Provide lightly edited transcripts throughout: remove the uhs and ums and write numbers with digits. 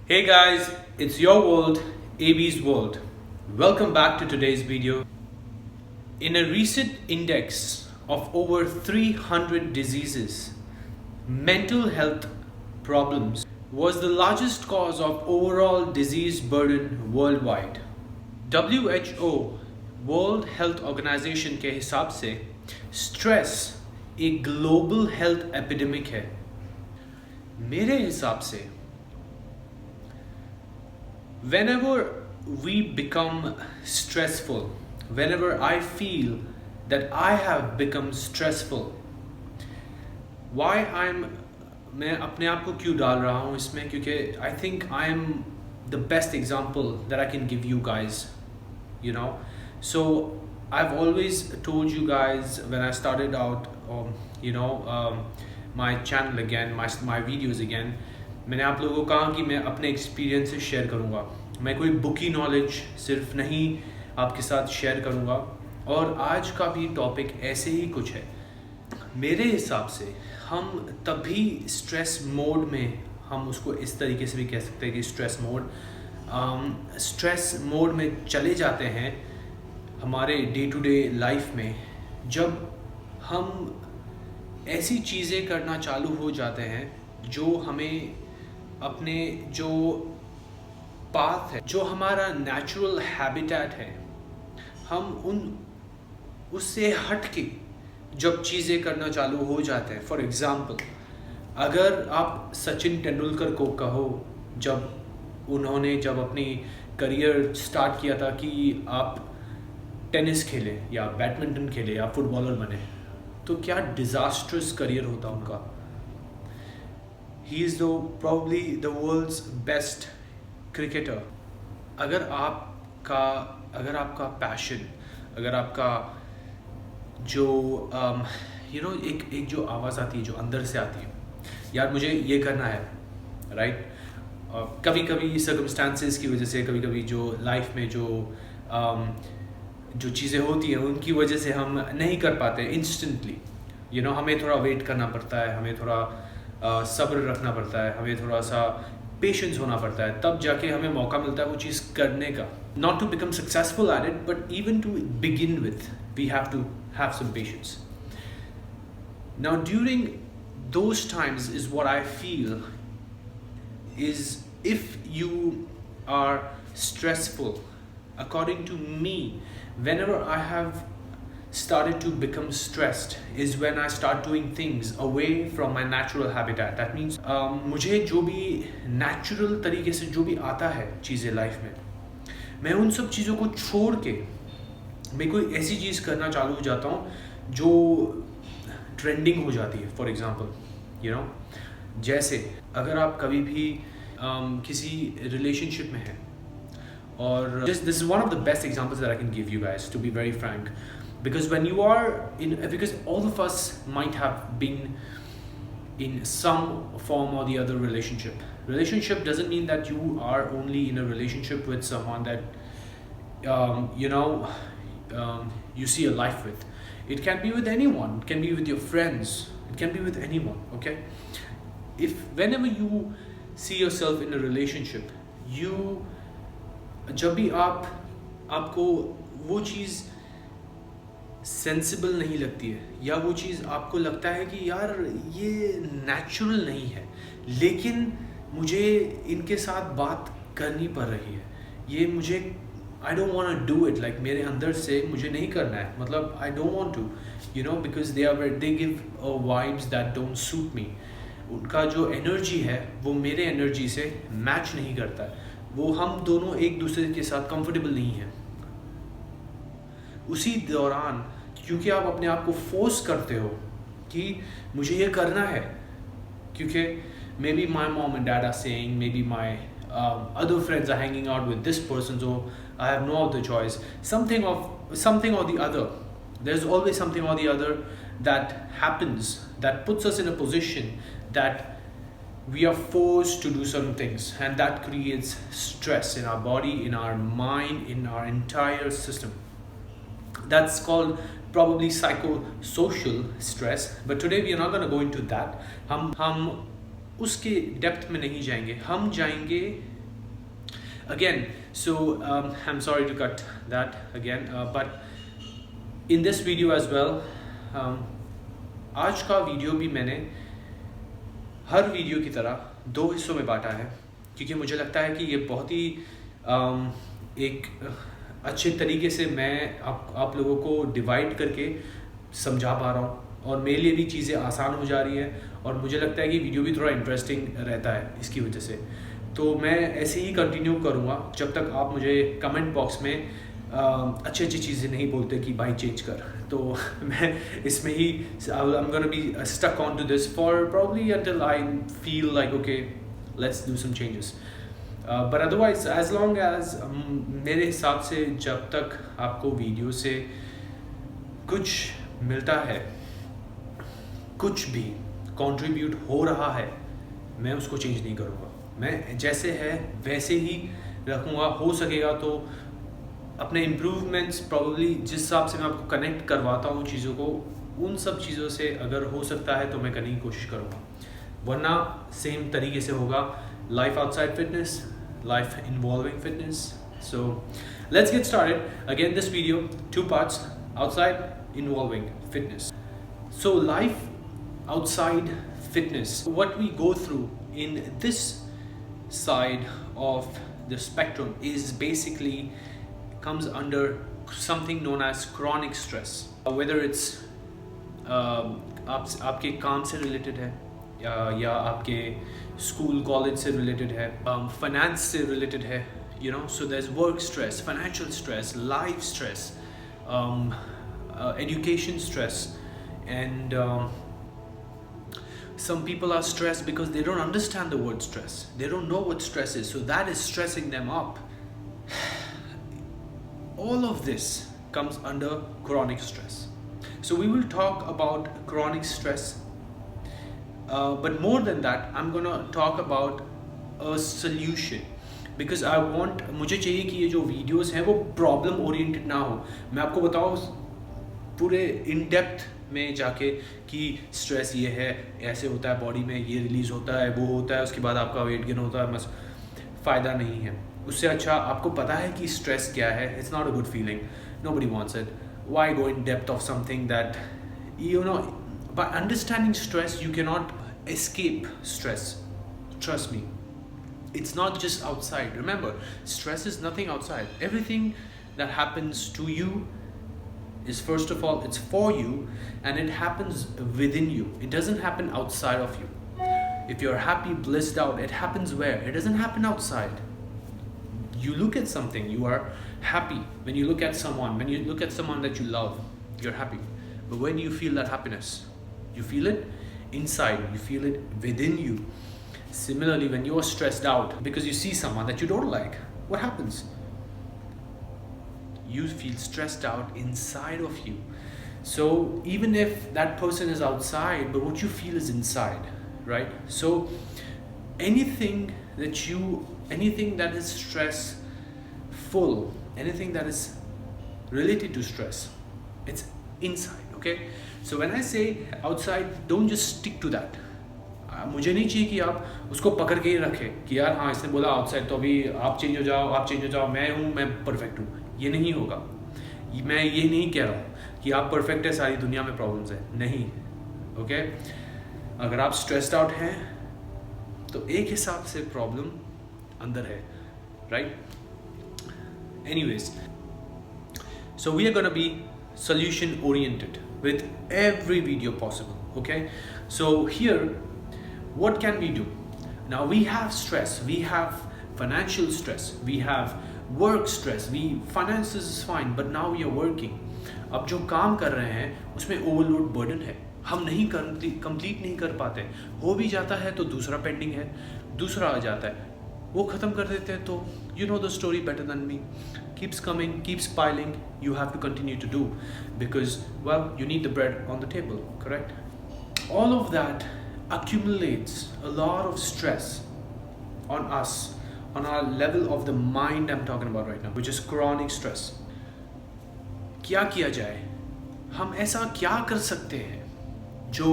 Hey guys, it's your world, AB's world. Welcome back to today's video. In a recent index of over 300 diseases, mental health problems was the largest cause of overall disease burden worldwide. WHO World Health Organization के हिसाब से stress एक global health epidemic है. मेरे हिसाब से whenever we become stressful, whenever I feel that I have become stressful, मैं अपने आप को क्यों डाल रहा हूँ इसमें, क्योंकि I think I am the best example that I can give you guys, you know. So I've always told you guys when I started out, my channel again, my videos again, मैंने आप लोगों को कहा कि मैं अपने experiences share करूँगा. मैं कोई बुकी नॉलेज सिर्फ नहीं आपके साथ शेयर करूँगा. और आज का भी टॉपिक ऐसे ही कुछ है. मेरे हिसाब से हम तभी स्ट्रेस मोड में, हम उसको इस तरीके से भी कह सकते हैं कि स्ट्रेस मोड में चले जाते हैं हमारे डे टू डे लाइफ में, जब हम ऐसी चीज़ें करना चालू हो जाते हैं जो हमें अपने जो पाथ है, जो हमारा नेचुरल हैबिटेट है, हम उससे हट के जब चीज़ें करना चालू हो जाते हैं. फॉर एग्ज़ाम्पल, अगर आप सचिन तेंदुलकर को कहो, जब अपनी करियर स्टार्ट किया था कि आप टेनिस खेले या बैडमिंटन खेले या फुटबॉलर बने, तो क्या डिज़ास्ट्रस करियर होता उनका. He is probably the world's best cricketer. अगर आपका पैशन, अगर आपका जो एक जो आवाज़ आती है, जो अंदर से आती है, यार मुझे ये करना है, राइट. कभी कभी सर्कमस्टांसेस की वजह से, कभी कभी जो लाइफ में जो चीज़ें होती हैं उनकी वजह से हम नहीं कर पाते इंस्टेंटली. हमें थोड़ा वेट करना पड़ता है, हमें थोड़ा सब्र रखना पड़ता है, हमें थोड़ा सा पेशेंस होना पड़ता है, तब जाके हमें मौका मिलता है वो चीज़ करने का. Not to become successful at it, but even to begin with we have to have some patience. Now during those times is what I feel is if you are stressful, according to me, whenever I have started to become stressed is when I start doing things away from my natural habitat. That means मुझे जो भी natural तरीके से जो भी आता है चीज़ें लाइफ में, मैं उन सब चीज़ों को छोड़ के मैं कोई ऐसी चीज़ करना चालू हो जाता हूँ जो ट्रेंडिंग हो जाती है. फॉर एग्जाम्पल, जैसे अगर आप कभी भी किसी रिलेशनशिप में हैं, और this is one of the best examples that I can give you guys, to be very frank, because when you are because all of us might have been in some form or the other relationship doesn't mean that you are only in a relationship with someone that you see a life with. It can be with anyone, it can be with your friends, it can be with anyone. Okay, if whenever you see yourself in a relationship, जब भी आपको वो चीज़ sensible नहीं लगती है, या वो चीज़ आपको लगता है कि यार ये नेचुरल नहीं है, लेकिन मुझे इनके साथ बात करनी पड़ रही है, ये मुझे I don't want to do it, like मेरे अंदर से मुझे नहीं करना है, मतलब I don't want to, because they give vibes that don't suit me. उनका जो एनर्जी है वो मेरे एनर्जी से मैच नहीं करता है, वो हम दोनों एक दूसरे के साथ कंफर्टेबल नहीं हैं. उसी दौरान क्योंकि आप अपने आप को फोर्स करते हो कि मुझे ये करना है, क्योंकि maybe my mom and dad are saying, maybe my other friends are hanging out with this person, so I have no other choice. Something or the other. There's always something or the other that happens that puts us in a position that we are forced to do certain things, and that creates stress in our body, in our mind, in our entire system. That's called probably psychosocial stress, but today we are not going to go into that. हम उसके depth में नहीं जाएंगे, हम जाएंगे again, so I'm sorry to cut that again, but in this video as well, आज का video भी मैंने हर वीडियो की तरह 2 हिस्सों में बांटा है, क्योंकि मुझे लगता है कि ये बहुत ही एक अच्छे तरीके से मैं आप लोगों को डिवाइड करके समझा पा रहा हूँ, और मेरे लिए भी चीज़ें आसान हो जा रही हैं, और मुझे लगता है कि वीडियो भी थोड़ा इंटरेस्टिंग रहता है इसकी वजह से। तो मैं ऐसे ही कंटिन्यू करूँगा जब तक आप मुझे कमेंट बॉक्स में अच्छी चीज़ें नहीं बोलते कि भाई चेंज कर। तो मैं इसमें ही I am gonna be stuck on to this for probably until I feel like okay let's do some changes, but otherwise as long as मेरे हिसाब से जब तक आपको वीडियो से कुछ मिलता है, कुछ भी कंट्रीब्यूट हो रहा है, मैं उसको चेंज नहीं करूँगा। मैं जैसे है वैसे ही रखूँगा। हो सकेगा तो अपने इम्प्रूवमेंट्स प्रॉब्ली जिस हिसाब से मैं आपको कनेक्ट करवाता हूँ चीज़ों को, उन सब चीज़ों से अगर हो सकता है तो मैं करने की कोशिश करूँगा, वरना सेम तरीके से होगा life outside fitness, life involving fitness. So let's get started again this video, 2 parts, outside involving fitness. So life outside fitness, what we go through in this side of the spectrum is basically comes under something known as chronic stress, whether it's आपके काम से related है, या आपके school college से related है, finance से related है, you know, so there's work stress, financial stress, life stress, education stress, and some people are stressed because they don't understand the word stress. They don't know what stress is, so that is stressing them up. All of this comes under chronic stress. So we will talk about chronic stress, but more than that, I'm gonna talk about a solution, because I want, मुझे चाहिए कि ये जो videos हैं वो problem oriented ना हो। मैं आपको बताऊँ पूरे इन डेप्थ में जाके कि स्ट्रेस ये है, ऐसे होता है, बॉडी में ये रिलीज होता है, वो होता है, उसके बाद आपका वेट गेन होता है, बस फ़ायदा नहीं है। उससे अच्छा आपको पता है कि स्ट्रेस क्या है, it's not a good feeling, nobody wants it. Why go in depth of something that you know, by understanding stress you can not escape stress, trust me. It's not just outside. Remember, stress is nothing outside. Everything that happens to you is, first of all, it's for you, and it happens within you. It doesn't happen outside of you. If you're happy, blissed out, it happens where? It doesn't happen outside. You look at something, you are happy. When you look at someone that you love, you're happy. But when do you feel that happiness? You feel it inside. You feel it within you. Similarly, when you are stressed out because you see someone that you don't like, what happens? You feel stressed out inside of you. So even if that person is outside, but what you feel is inside, right? So anything that is stressful, anything that is related to stress, it's inside, okay? So when I say outside, don't just stick to that. मुझे नहीं चाहिए कि आप उसको पकड़ के ही रखें कि यार हाँ इसने बोला आउटसाइड तो अभी आप चेंज हो जाओ, मैं हूँ, मैं परफेक्ट हूँ। ये नहीं होगा। मैं ये नहीं कह रहा हूँ कि आप परफेक्ट है, सारी दुनिया में प्रॉब्लम्स है, नहीं, ओके? अगर आप स्ट्रेस्ड आउट हैं तो एक हिसाब से प्रॉब्लम अंदर है, right? Anyways, so we are gonna be solution oriented with every video possible, okay? So here, what can we do? Now we have stress, we have financial stress, we have work stress, finances is fine, but now we are working. अब जो काम कर रहे हैं उसमें overload burden है, हम नहीं कंप्लीट नहीं कर पाते, हो भी जाता है तो दूसरा पेंडिंग है, दूसरा आ जाता है, वो ख़त्म कर देते हैं। तो you know the story better than me, keeps coming, keeps piling, you have to continue to do, because well, you need the bread on the table, correct? All of that accumulates a lot of stress on us, on our level of the mind I'm talking about right now, which is chronic stress. क्या किया जाए? हम ऐसा क्या कर सकते हैं जो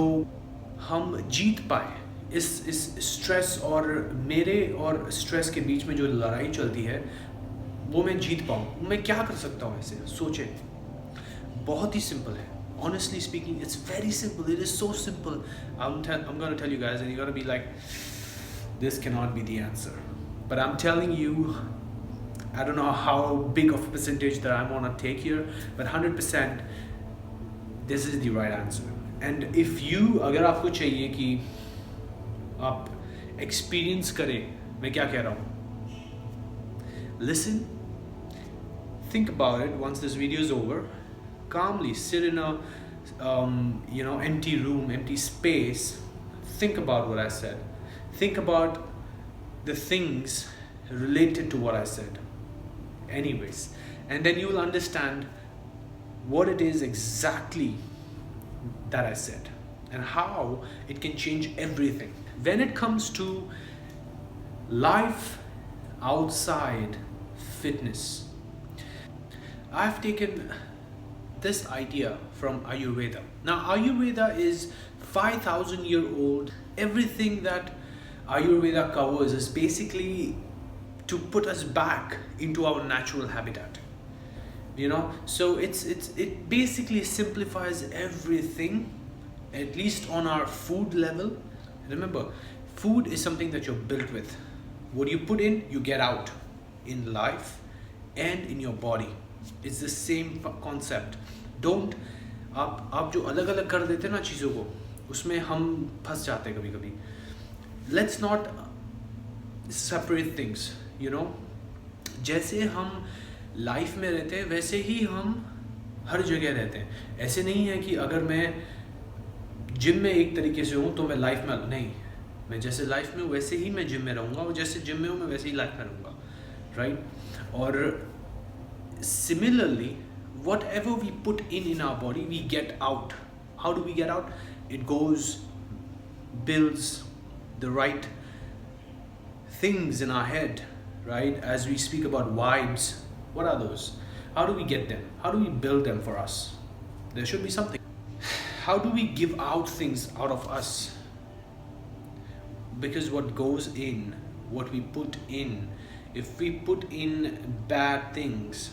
हम जीत पाए इस स्ट्रेस और मेरे और स्ट्रेस के बीच में जो लड़ाई चलती है वो मैं जीत पाऊँ, मैं क्या कर सकता हूँ ऐसे? सोचे, बहुत ही सिंपल है. Honestly speaking, it's very simple. It is so simple. I'm gonna tell you guys, and you're gonna be like, this cannot be the answer. But I'm telling you, I don't know how big of a percentage that I'm gonna take here, but 100% this is the right answer. And if you, अगर आपको चाहिए कि आप experience करें मैं क्या कह रहा हूँ, listen, think about it once this video is over. Calmly sit in a empty room, empty space. Think about what I said. Think about the things related to what I said. Anyways, and then you will understand what it is exactly that I said and how it can change everything. When it comes to life outside fitness, I've taken this idea from Ayurveda. Now Ayurveda is 5,000-year-old. Everything that Ayurveda covers is basically to put us back into our natural habitat. So it basically simplifies everything, at least on our food level. Remember, food is something that you're built with. What you put in, you get out in life and in your body. It's the same concept. Don't आप जो अलग अलग कर देते हैं ना चीज़ों को, उसमें हम फंस जाते हैं कभी कभी. Let's not separate things. जैसे हम लाइफ में रहते हैं वैसे ही हम हर जगह रहते हैं. ऐसे नहीं है कि अगर मैं जिम में एक तरीके से हूँ तो मैं लाइफ में नहीं. मैं जैसे लाइफ में हूँ वैसे ही मैं जिम में रहूँगा, और जैसे जिम में हूँ मैं वैसे ही लाइफ में रहूँगा, राइट? और similarly, whatever we put in our body, we get out. How do we get out? It goes, builds the right things in our head, right? As we speak about vibes, what are those? How do we get them? How do we build them for us? There should be something. How do we give out things out of us? Because what goes in, what we put in, if we put in bad things,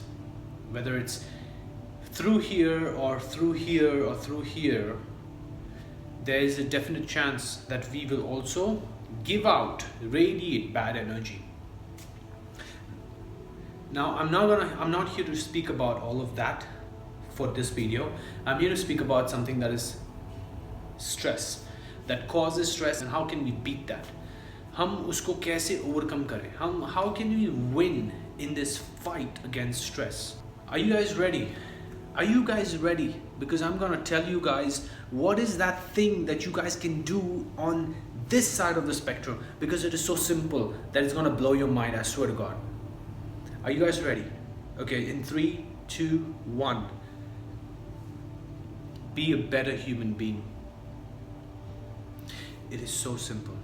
whether it's through here or through here or through here, there is a definite chance that we will also give out, radiate bad energy. Now I'm not here to speak about all of that for this video. I'm here to speak about something that is stress, that causes stress, and how can we beat that? हम उसको कैसे overcome करें? How can we win in this fight against stress? Are you guys ready? Are you guys ready? Because I'm gonna tell you guys what is that thing that you guys can do on this side of the spectrum, because it is so simple that it's gonna blow your mind, I swear to God. Are you guys ready? Okay, in 3, 2, 1. Be a better human being. It is so simple.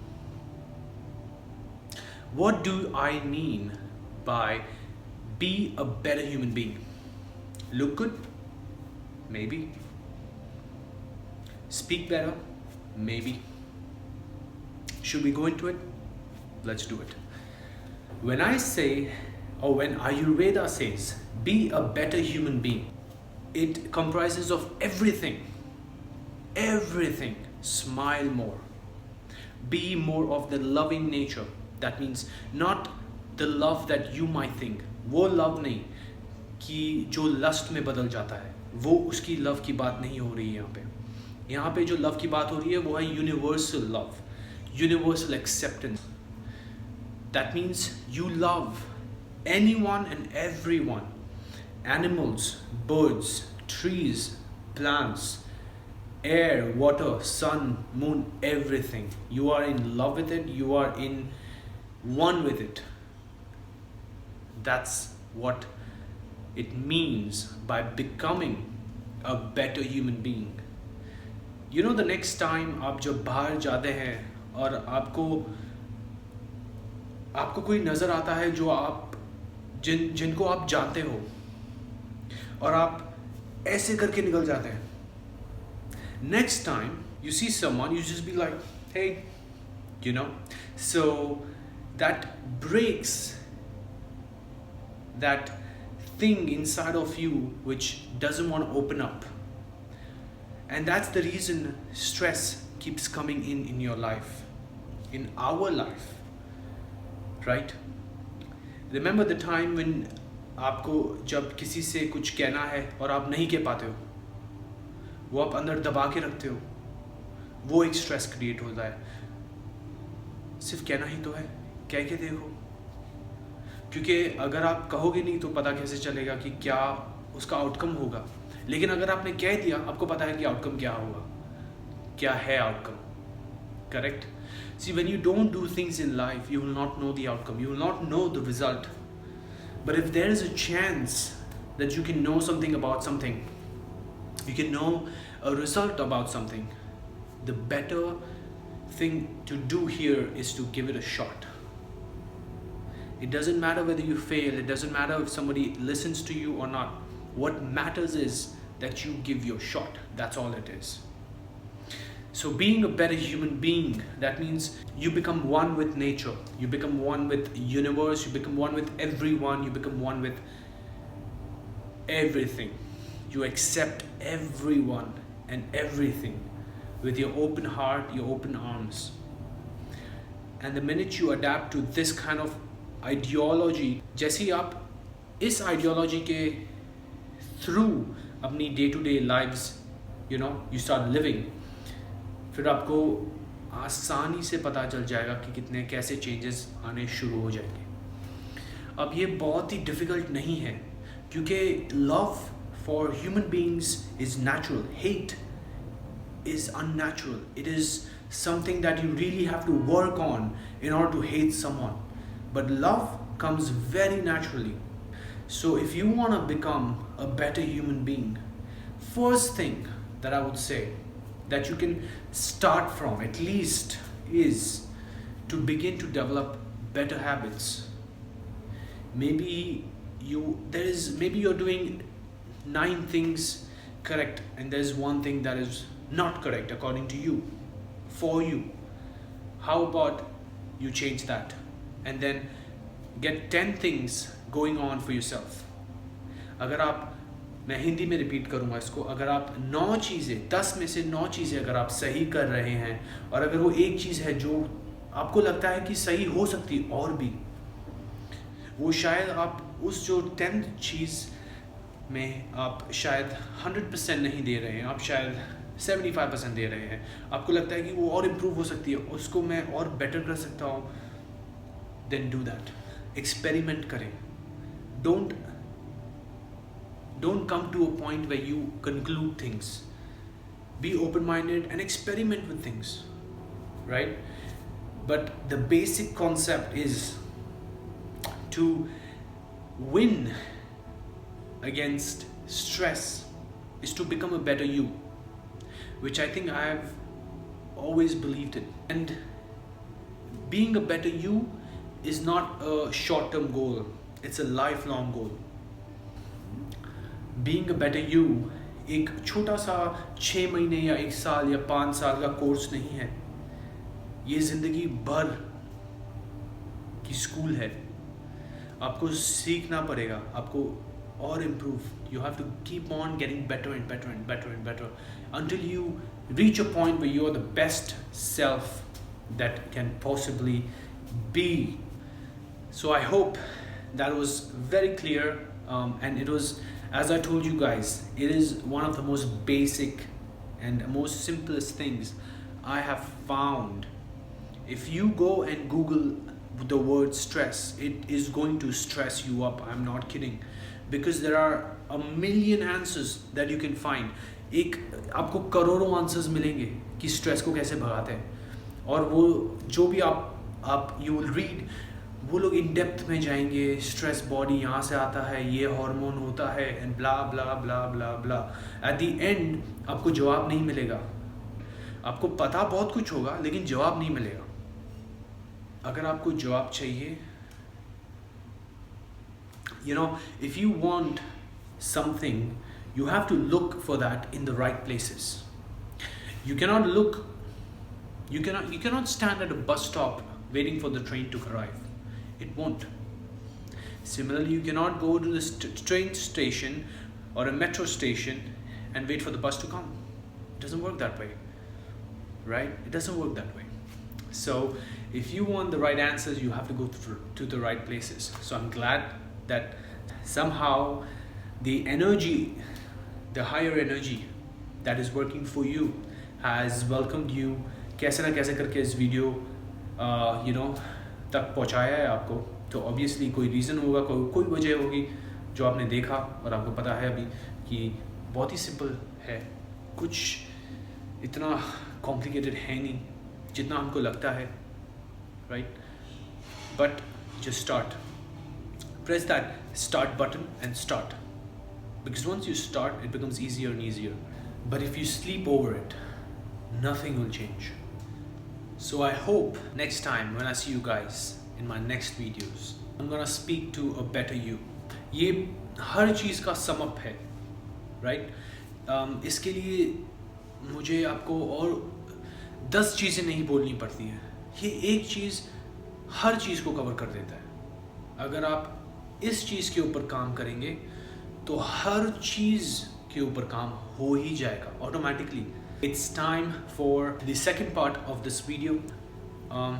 What do I mean by be a better human being? Look good? Maybe. Speak better? Maybe. Should we go into it? Let's do it. When I say, or when Ayurveda says, be a better human being, it comprises of everything. Everything. Smile more. Be more of the loving nature. That means not the love that you might think. वो love नहीं कि जो lust में बदल जाता है, वो उसकी लव की बात नहीं हो रही है यहाँ पे. यहाँ पे जो लव की बात हो रही है वो है universal love, universal acceptance. That means you love anyone and everyone, animals, birds, trees, plants, air, water, sun, moon, everything. You are in love with it, you are in one with it. That's what it means by becoming a better human being. The next time आप जब बाहर जाते हैं और आपको कोई नज़र आता है जो आप जिनको आप जानते हो, और आप ऐसे करके निकल जाते हैं. Next time you see someone, you just be like, hey, you know. So that breaks that thing inside of you which doesn't want to open up, and that's the reason stress keeps coming in your life, in our life, right? Remember the time when आपको जब किसी से कुछ कहना है और आप नहीं कह पाते हो, वो आप अंदर दबा के रखते हो, वो एक स्ट्रेस क्रिएट होता है। सिर्फ कहना ही तो है, कह के देखो, क्योंकि अगर आप कहोगे नहीं तो पता कैसे चलेगा कि क्या उसका आउटकम होगा। लेकिन अगर आपने कह दिया, आपको पता है कि आउटकम क्या होगा, क्या है outcome, correct? See, when you don't do things in life, you will not know the outcome, you will not know the result. But if there is a chance that you can know something about something, you can know a result about something, the better thing to do here is to give it a shot. It doesn't matter whether you fail, it doesn't matter if somebody listens to you or not. What matters is that you give your shot. That's all it is. So being a better human being, that means you become one with nature, you become one with universe, you become one with everyone, you become one with everything. You accept everyone and everything with your open heart, your open arms. And the minute you adapt to this kind of ideology, जैसे आप इस ideology के through अपनी day to day lives, you know, you start living, फिर आपको आसानी से पता चल जाएगा कि कितने कैसे चेंजेस आने शुरू हो जाएंगे। अब ये बहुत ही डिफ़िकल्ट नहीं है, क्योंकि love for human beings is natural, hate is unnatural, it is something that you really have to work on in order to hate someone, but love comes very naturally. So if you want to become a better human being, first thing that I would say that you can start from at least is to begin to develop better habits. Maybe you're doing 9 things correct and there's one thing that is not correct according to you, for you. How about you change that and then get 10 things going on for yourself? अगर आप, मैं हिंदी में repeat करूँगा इसको, अगर आप 9 चीज़ें, 10 में से 9 चीज़ें अगर आप सही कर रहे हैं, और अगर वो एक चीज़ है जो आपको लगता है कि सही हो सकती और भी, वो शायद आप उस जो 10th चीज़ में आप शायद 100% नहीं दे रहे हैं, आप शायद 75% दे रहे हैं, आपको लगता है कि वो और इम्प्रूव हो सकती है, उसको मैं और बेटर कर सकता हूँ, then do that. एक्सपेरिमेंट करें. Don't come to a point where you conclude things. Be open-minded and experiment with things, right? But the basic concept is to win against stress is to become a better you, which I think I have always believed in. And being a better you is not a short-term goal, it's a lifelong goal. Being a better you एक छोटा सा 6 महीने या 1 साल या 5 साल का course नहीं है, ये ज़िंदगी भर की स्कूल है. आपको सीखना पड़ेगा, आपको और improve. You have to keep on getting better and better and better and better until you reach a point where you are the best self that can possibly be. So I hope that was very clear, and it was, as I told you guys, it is one of the most basic and most simplest things I have found. If you go and Google the word stress, it is going to stress you up. I'm not kidding, because there are a million answers that you can find. एक आपको करोड़ों answers मिलेंगे कि stress को कैसे भगाते हैं, और वो जो भी आप you will read, वो लोग इन डेप्थ में जाएंगे. स्ट्रेस बॉडी यहाँ से आता है, ये हार्मोन होता है, and blah blah blah blah blah. At the end आपको जवाब नहीं मिलेगा. आपको पता बहुत कुछ होगा लेकिन जवाब नहीं मिलेगा. अगर आपको जवाब चाहिए, you know, if you want something, you have to look for that in the right places. You cannot look You cannot stand at a bus stop waiting for the train to arrive. It won't. Similarly, you cannot go to the train station or a metro station and wait for the bus to come. It doesn't work that way, right? It doesn't work that way. So if you want the right answers, you have to go to the right places. So I'm glad that somehow the energy, the higher energy that is working for you has welcomed you. कैसे ना कैसे करके इस video तक पहुंचाया है आपको. तो ऑब्वियसली कोई रीज़न होगा, कोई वजह होगी जो आपने देखा और आपको पता है अभी कि बहुत ही सिंपल है, कुछ इतना कॉम्प्लिकेटेड है नहीं जितना हमको लगता है, right? But just start. Press that start button and start, because once you start it becomes easier and easier. But if you sleep over it, nothing will change. So I hope next time when I see you guys in my next videos, I'm gonna speak to a better you. ये हर चीज़ का sum up है, right? इसके लिए मुझे आपको और 10 चीज़ें नहीं बोलनी पड़ती हैं. ये एक चीज़ हर चीज़ को कवर कर देता है. अगर आप इस चीज़ के ऊपर काम करेंगे तो हर चीज़ के ऊपर काम हो ही जाएगा automatically. It's time for the second part of this video.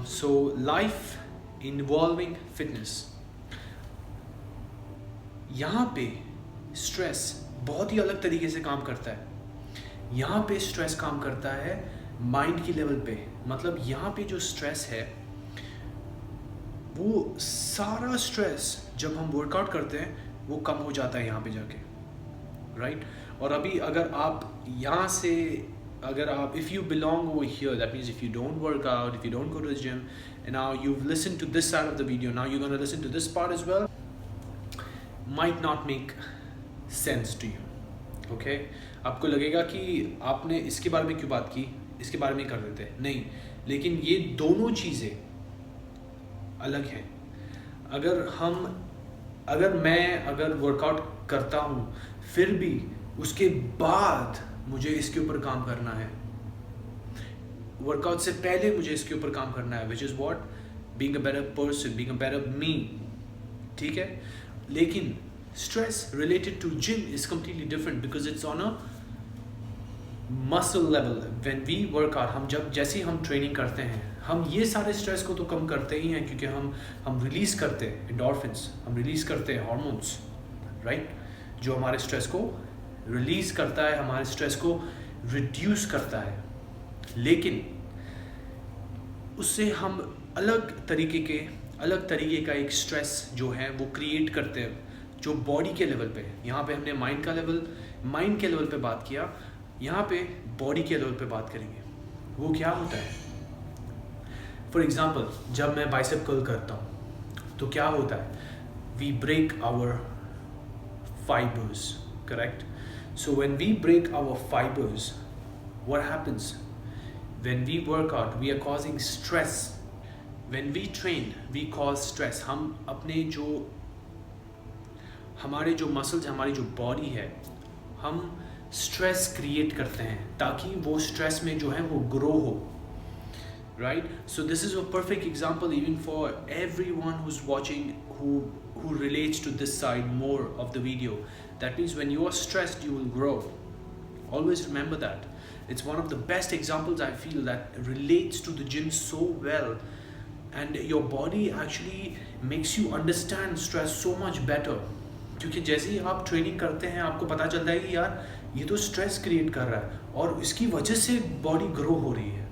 So life involving fitness. यहाँ पे स्ट्रेस बहुत ही अलग तरीके से काम करता है. यहाँ पे स्ट्रेस काम करता है माइंड की लेवल पे. मतलब यहाँ पे जो स्ट्रेस है वो सारा स्ट्रेस जब हम वर्कआउट करते हैं वो कम हो जाता है यहाँ पे जाके, राइट? और अभी अगर आप यहाँ से if you belong over here, that means if you don't work out, if you don't go to the gym, and now you've listened to this side of the video, now you're going to listen to this part as well, might not make sense to you, okay? आपको लगेगा कि आपने इसके बारे में क्यों बात की, इसके बारे में कर देते. नहीं, लेकिन ये दोनों चीज़ें अलग हैं. अगर मैं वर्कआउट करता हूँ फिर भी उसके बाद मुझे इसके ऊपर काम करना है, वर्कआउट से पहले मुझे इसके ऊपर काम करना है, which is what? Being a better person, being a better me. ठीक है? लेकिन stress related to gym is completely different because it's on a muscle level. When we work out, हम जैसे हम ट्रेनिंग करते हैं, हम ये सारे स्ट्रेस को तो कम करते ही हैं क्योंकि हम रिलीज़ करते हैं एंडोर्फिन्स, हम रिलीज़ करते हैं हार्मोन्स, राइट? जो हमारे स्ट्रेस को रिलीज़ करता है, हमारे स्ट्रेस को रिड्यूस करता है. लेकिन उससे हम अलग तरीके का एक स्ट्रेस जो है वो क्रिएट करते हैं जो बॉडी के लेवल पे. यहाँ पे हमने माइंड के लेवल पे बात किया, यहाँ पे बॉडी के लेवल पे बात करेंगे. वो क्या होता है? फॉर एग्जाम्पल, जब मैं बाइसेप कर्ल करता हूँ तो क्या होता है? We break our fibres, correct? So when we break our fibres, what happens? When we work out we are causing stress. When we train we cause stress. हम अपने हमारे जो मसल्स, हमारी जो बॉडी है, हम स्ट्रेस क्रिएट करते हैं ताकि वो स्ट्रेस में जो है वो ग्रो हो, right? So this is a perfect example even for everyone who's watching who relates to this side more of the video. That means when you are stressed you will grow. Always remember that. It's one of the best examples I feel that relates to the gym so well, and your body actually makes you understand stress so much better. क्योंकि जैसे ही आप training करते हैं आपको पता चलता है कि यार ये तो स्ट्रेस क्रिएट कर रहा है और इसकी वजह से बॉडी ग्रो हो रही है.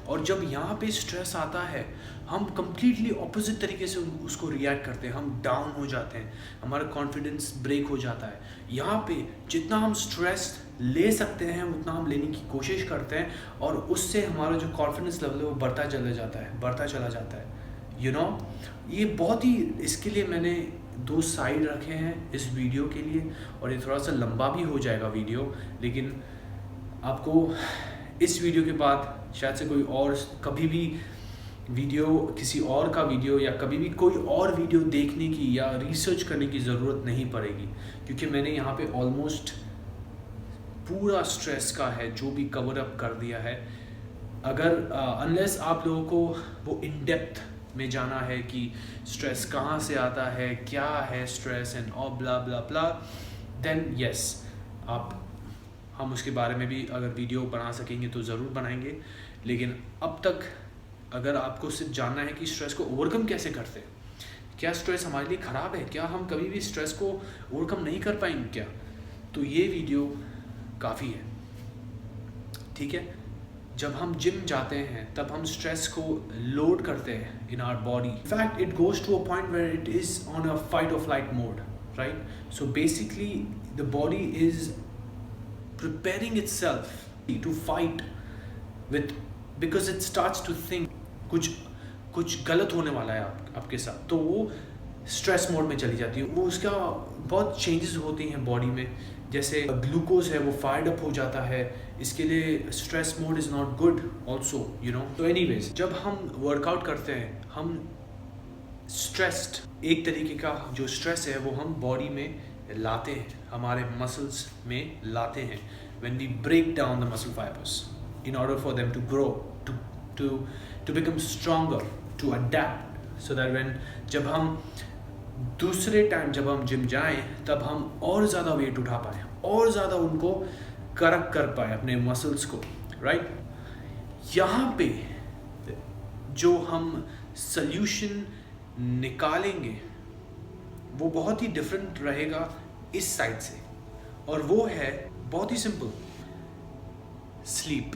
और जब यहाँ पे स्ट्रेस आता है हम कम्प्लीटली ऑपोजिट तरीके से उसको रिएक्ट करते हैं. हम डाउन हो जाते हैं, हमारा कॉन्फिडेंस ब्रेक हो जाता है. यहाँ पे जितना हम स्ट्रेस ले सकते हैं उतना हम लेने की कोशिश करते हैं और उससे हमारा जो कॉन्फिडेंस लेवल है वो बढ़ता चला जाता है. यू नो, ये बहुत ही, इसके लिए मैंने 2 साइड रखे हैं इस वीडियो के लिए और ये थोड़ा सा लंबा भी हो जाएगा वीडियो. लेकिन आपको इस वीडियो के बाद शायद से कोई और कभी भी वीडियो, किसी और का वीडियो या कभी भी कोई और वीडियो देखने की या रिसर्च करने की ज़रूरत नहीं पड़ेगी क्योंकि मैंने यहाँ पे ऑलमोस्ट पूरा स्ट्रेस का है जो भी कवर अप कर दिया है अगर अनलेस आप लोगों को वो इन डेप्थ में जाना है कि स्ट्रेस कहाँ से आता है, क्या है stress and all blah blah blah, then yes आप हम उसके बारे में भी अगर वीडियो बना सकेंगे तो ज़रूर बनाएंगे। लेकिन अब तक अगर आपको सिर्फ जानना है कि स्ट्रेस को ओवरकम कैसे करते हैं, क्या स्ट्रेस हमारे लिए ख़राब है, क्या हम कभी भी स्ट्रेस को ओवरकम नहीं कर पाएंगे क्या, तो ये वीडियो काफ़ी है। ठीक है, जब हम जिम जाते हैं तब हम स्ट्रेस को लोड करते हैं in our body. In fact it goes to a point where it is on a fight और flight mode, right? So basically the body is preparing itself to fight with, because it starts to think कुछ गलत होने वाला है आपके साथ, तो वो स्ट्रेस मोड में चली जाती है। वो उसका बहुत चेंजेस होती हैं बॉडी में, जैसे ग्लूकोज है वो फायर्ड अप हो जाता है, इसके लिए stress mode is not good also, you know. तो एनीवेज, जब हम वर्कआउट करते हैं हम स्ट्रेस्ड, एक तरीके का जो स्ट्रेस है वो हम बॉडी में लाते हैं, हमारे मसल्स में लाते हैं। when we break down the muscle fibers in order for them to grow, to become stronger, to adapt, so that when जब हम दूसरे टाइम जब हम जिम जाएं तब हम और ज़्यादा वेट उठा पाए, और ज़्यादा उनको करेक्ट कर पाए अपने मसल्स को, राइट? यहाँ पे जो हम सल्यूशन निकालेंगे वो बहुत ही डिफरेंट रहेगा इस साइड से, और वो है बहुत ही simple, sleep.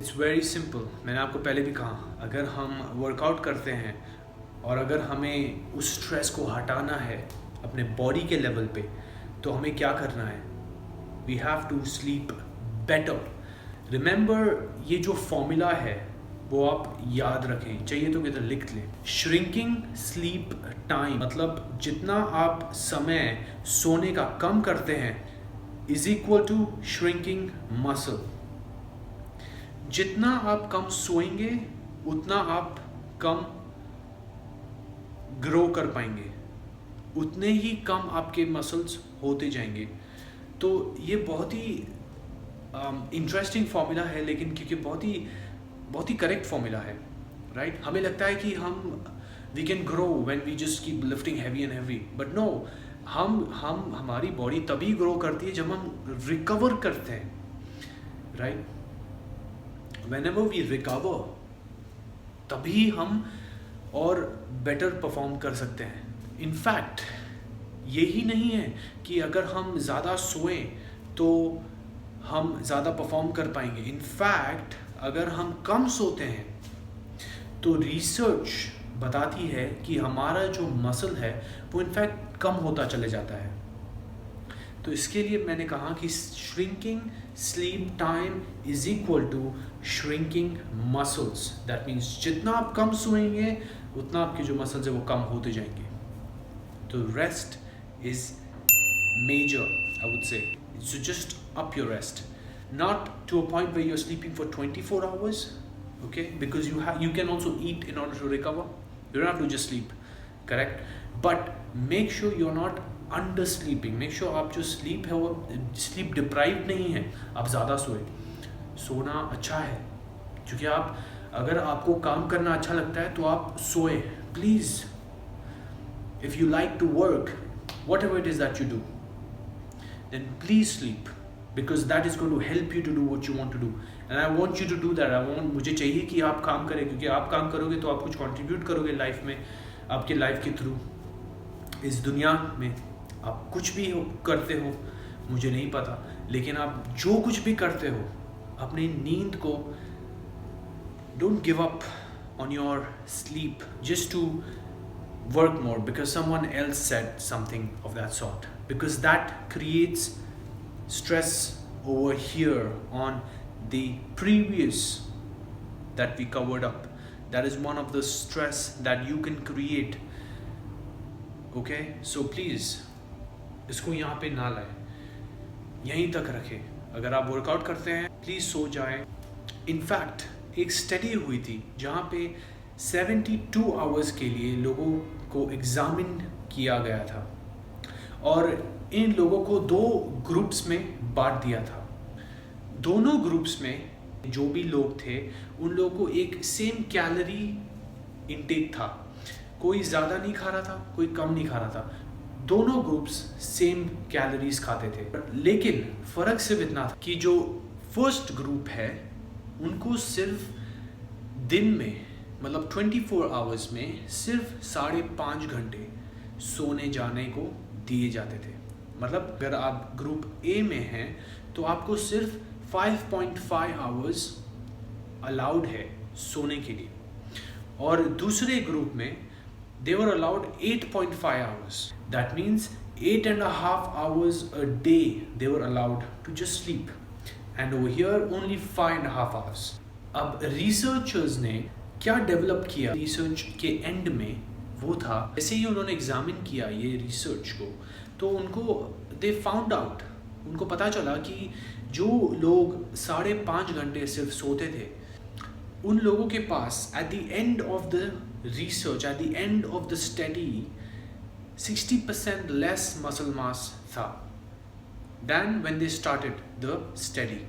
It's very simple. मैंने आपको पहले भी कहा, अगर हम वर्कआउट करते हैं और अगर हमें उस स्ट्रेस को हटाना है अपने बॉडी के लेवल पे, तो हमें क्या करना है? We have to sleep better. Remember, ये जो फॉर्मूला है वो आप याद रखें, चाहिए तो किधर लिख लें। श्रिंकिंग स्लीप टाइम, मतलब जितना आप समय सोने का कम करते हैं is equal to shrinking muscle. जितना आप कम सोएंगे उतना आप कम ग्रो कर पाएंगे, उतने ही कम आपके मसल्स होते जाएंगे। तो ये बहुत ही इंटरेस्टिंग फॉर्मूला है, लेकिन क्योंकि बहुत ही करेक्ट फॉर्मूला है, राइट? हमें लगता है कि हम we can grow when we just keep lifting heavy and heavy, but no, हमारी बॉडी तभी ग्रो करती है जब हम रिकवर करते हैं, राइट? व्हेनेवर वी रिकवर तभी हम और बेटर परफॉर्म कर सकते हैं। इनफैक्ट यही नहीं है कि अगर हम ज़्यादा सोएं तो हम ज़्यादा परफॉर्म कर पाएंगे। इनफैक्ट अगर हम कम सोते हैं तो रिसर्च बताती है कि हमारा जो मसल है वो इनफैक्ट कम होता चले जाता है। तो इसके लिए मैंने कहा कि shrinking sleep time is equal to shrinking muscles. That means जितना आप कम सोएंगे उतना आपके जो मसल्स है वो कम होते जाएंगे। तो rest is major, I would say. So just up your rest, not to a point where you're sleeping for 24 hours, okay? Because you can also eat in order to recover. You don't have to just sleep, correct? But make sure you're not undersleeping. Make sure आप जो sleep है वो sleep deprived नहीं है, आप ज़्यादा सोए। सोना अच्छा है, क्योंकि आप अगर आपको काम करना अच्छा लगता है तो आप सोए। Please, if you like to work, whatever it is that you do, then please sleep. Because that is going to help you to do what you want to do, and I want you to do that. मुझे चाहिए कि आप काम करें, क्योंकि आप काम करोगे तो आप कुछ कंट्रीब्यूट करोगे लाइफ में, आपके लाइफ के थ्रू। इस दुनिया में आप कुछ भी करते हो मुझे नहीं पता, लेकिन आप जो कुछ भी करते हो अपनी नींद को, don't give up on your sleep just to work more because someone else said something of that sort, because that creates stress over here on the previous that we covered up. That is one of the stress that you can create, okay? So please इसको यहाँ पे ना लाए, यहीं तक रखें। अगर आप वर्कआउट करते हैं प्लीज़ सो जाएं। इनफैक्ट एक स्टडी हुई थी जहाँ पे 72 आवर्स के लिए लोगों को एग्जामिन किया गया था, और इन लोगों को 2 ग्रुप्स में बांट दिया था। दोनों ग्रुप्स में जो भी लोग थे उन लोगों को एक सेम कैलोरी इनटेक था, कोई ज़्यादा नहीं खा रहा था, कोई कम नहीं खा रहा था, दोनों ग्रुप्स सेम कैलोरीज खाते थे। लेकिन फ़र्क सिर्फ इतना था कि जो फर्स्ट ग्रुप है उनको सिर्फ दिन में मतलब 24 आवर्स में सिर्फ 5.5 घंटे सोने जाने को दिए जाते थे। मतलब अगर आप ग्रुप ए में हैं तो आपको सिर्फ 5.5 आवर्स अलाउड है सोने के लिए, और दूसरे ग्रुप में they were allowed 8.5 hours. That means 8.5 hours a day they were allowed to just sleep, and over here only 5.5 hours. अब researchers ने क्या डेवलप किया, रिसर्च के एंड में वो था, जैसे ही उन्होंने एग्जामिन किया ये रिसर्च को, तो उनको दे फाउंड आउट, उनको पता चला कि जो लोग 5.5 घंटे सिर्फ सोते थे उन लोगों के पास at the end of the research, at the end of the study, 60% less muscle mass था than when they started the study.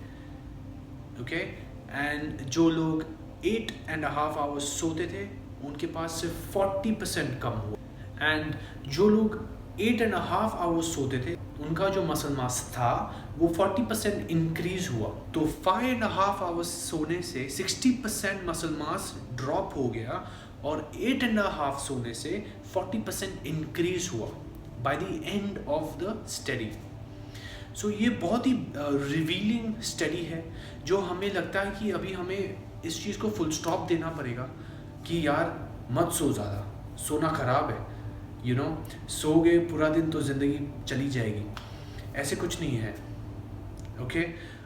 Okay, and जो लोग 8.5 hours सोते थे उनके पास सिर्फ 40% कम हुआ, and जो लोग 8.5 hours सोते थे उनका जो मसल मास था वो 40% इंक्रीज हुआ। तो 5.5 hours सोने से 60% मसल मास ड्रॉप हो गया और 8.5 सोने से 40% इंक्रीज हुआ by the end of the study. So ये बहुत ही रिवीलिंग स्टडी है जो हमें लगता है कि अभी हमें इस चीज़ को फुल स्टॉप देना पड़ेगा कि यार मत सो ज़्यादा, सोना ख़राब है, सोगे पूरा दिन तो ज़िंदगी चली जाएगी, ऐसे कुछ नहीं है। ओके,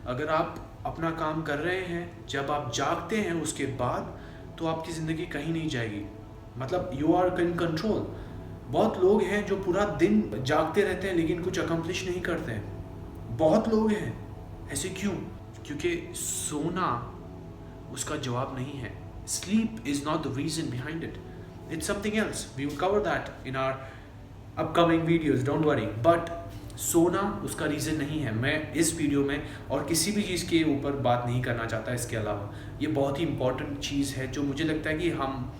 अगर आप अपना काम कर रहे हैं, जब आप जागते हैं उसके बाद, तो आपकी ज़िंदगी कहीं नहीं जाएगी, मतलब यू आर इन कंट्रोल। बहुत लोग हैं जो पूरा दिन जागते रहते हैं लेकिन कुछ अकम्प्लिश नहीं करते हैं, बहुत लोग हैं। ऐसे क्यों? क्योंकि सोना उसका जवाब नहीं है। Sleep is not the reason behind it. It's something else. We will cover that in our upcoming videos, don't worry. But सोना उसका रीज़न नहीं है। मैं इस वीडियो में और किसी भी चीज़ के ऊपर बात नहीं करना चाहता इसके अलावा। ये बहुत ही इम्पॉर्टेंट चीज़ है जो मुझे लगता है कि हम,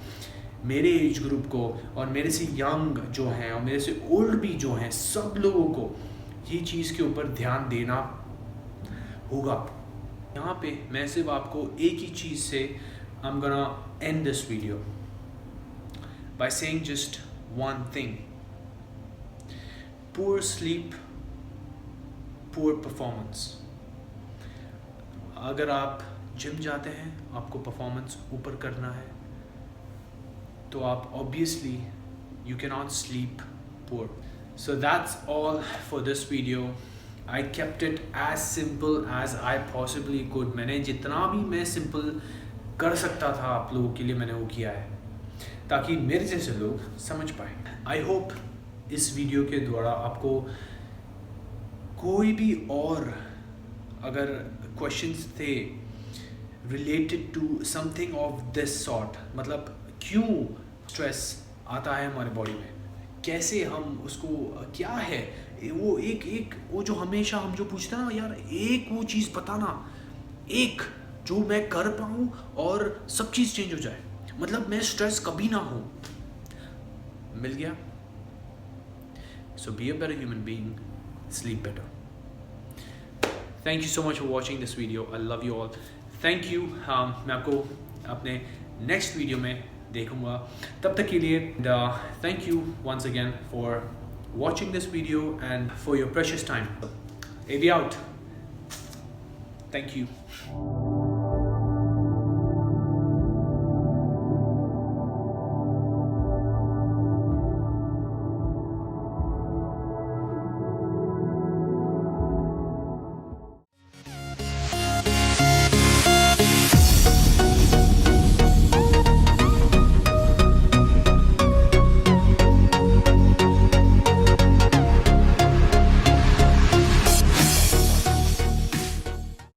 मेरे एज ग्रुप को और मेरे से यंग जो हैं और मेरे से ओल्ड भी जो हैं, सब लोगों को ये चीज़ के ऊपर ध्यान देना होगा। यहाँ पे मैं सिर्फ आपको एक ही चीज़ से I'm gonna end this video by saying just one thing. Poor sleep, poor performance. अगर आप जिम जाते हैं, आपको परफॉर्मेंस ऊपर करना है, तो आप obviously you cannot sleep poor. So that's all for this video. I kept it as simple as I possibly could. मैंने जितना भी मैं सिंपल कर सकता था आप लोगों के लिए मैंने वो किया है, ताकि मेरे जैसे लोग समझ पाए। आई होप इस वीडियो के द्वारा आपको कोई भी और अगर क्वेश्चंस थे related to something of this sort, मतलब क्यों स्ट्रेस आता है हमारे बॉडी में, कैसे हम उसको, क्या है वो, एक वो जो हमेशा हम जो पूछते हैं ना, यार एक वो चीज़ बताना, एक जो मैं कर पाऊँ और सब चीज़ चेंज हो जाए, मतलब मैं स्ट्रेस कभी ना हो। मिल गया? So be a better human being, sleep better. Thank you so much for watching this video. I love you all. Thank you. मैं आपको अपने नेक्स्ट वीडियो में देखूंगा, तब तक के लिए thank you once again for watching this video and for your precious time. AB out. Thank you.